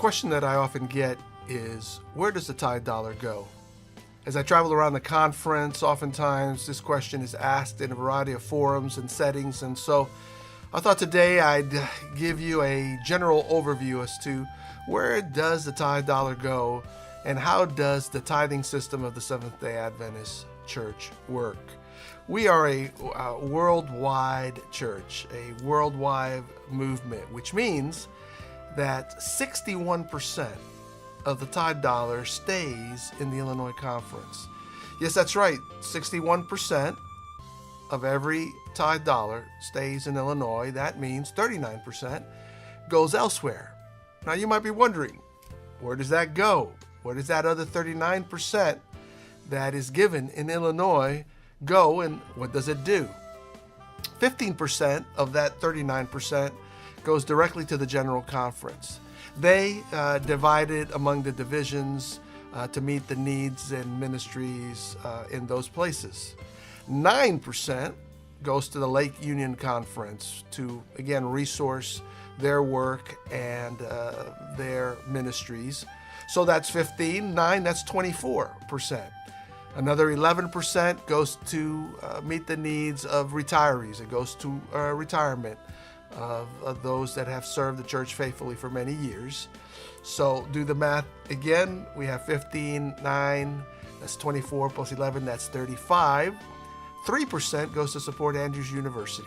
question that I often get is, where does the tithe dollar go? As I travel around the conference, oftentimes this question is asked in a variety of forums and settings, and so I thought today I'd give you a general overview as to where does the tithe dollar go and how does the tithing system of the Seventh-day Adventist Church work. We are a worldwide church, a worldwide movement, which means that 61% of the tithe dollar stays in the Illinois Conference. Yes, that's right. 61% of every tithe dollar stays in Illinois. That means 39% goes elsewhere. Now you might be wondering, where does that go? Where does that other 39% that is given in Illinois go, and what does it do? 15% of that 39% goes directly to the General Conference. They divide it among the divisions to meet the needs and ministries in those places. 9% goes to the Lake Union Conference to, again, resource their work and their ministries. So that's 15, 9, that's 24%. Another 11% goes to meet the needs of retirees. It goes to retirement of those that have served the church faithfully for many years. So do the math again. We have 15, 9, that's 24 plus 11, that's 35. 3% goes to support Andrews University.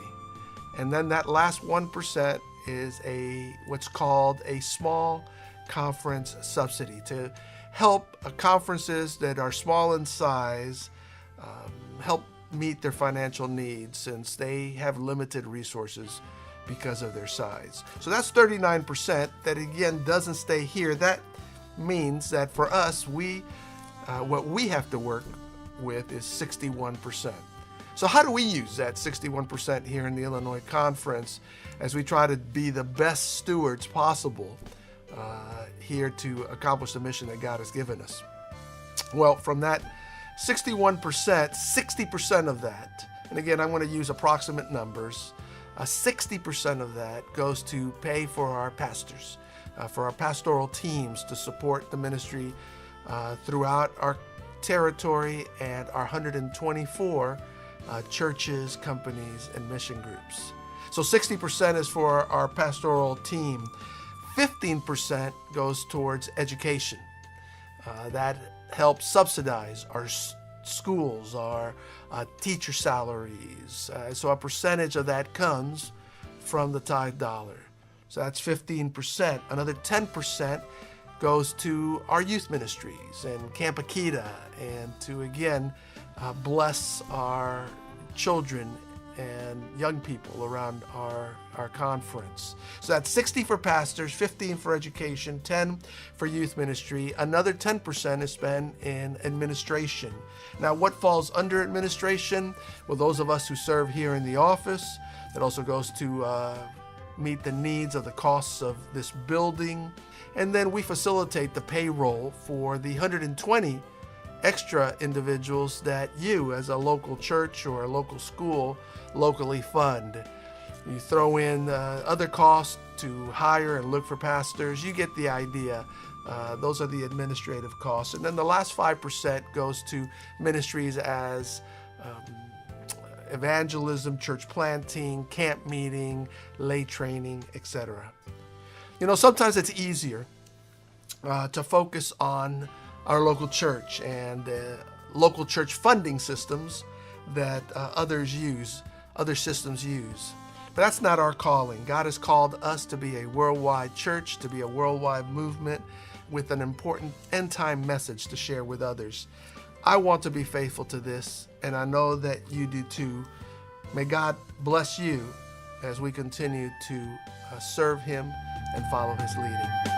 And then that last 1% is what's called a small conference subsidy to help conferences that are small in size help meet their financial needs since they have limited resources because of their size. So that's 39% that again doesn't stay here. That means that for us, what we have to work with is 61%. So how do we use that 61% here in the Illinois Conference as we try to be the best stewards possible here to accomplish the mission that God has given us? Well, from that 61%, 60% of that, and again, I'm going to use approximate numbers, 60% of that goes to pay for our pastors, for our pastoral teams to support the ministry throughout our territory and our 124 churches, companies, and mission groups. So 60% is for our pastoral team. 15% goes towards education. That helps subsidize our schools, our teacher salaries. So a percentage of that comes from the tithe dollar. So that's 15%. Another 10% goes to our youth ministries and Camp Akita, and to again bless our children and young people around our conference. So that's 60 for pastors, 15 for education, 10 for youth ministry. Another 10% is spent in administration. Now, what falls under administration? Well, those of us who serve here in the office. It also goes to meet the needs of the costs of this building. And then we facilitate the payroll for the 120 extra individuals that you, as a local church or a local school, locally fund. You throw in other costs to hire and look for pastors. You get the idea. Those are the administrative costs. And then the last 5% goes to ministries as evangelism, church planting, camp meeting, lay training, etc. You know, sometimes it's easier to focus on our local church and local church funding systems that other systems use. But that's not our calling. God has called us to be a worldwide church, to be a worldwide movement with an important end-time message to share with others. I want to be faithful to this, and I know that you do too. May God bless you as we continue to serve Him and follow His leading.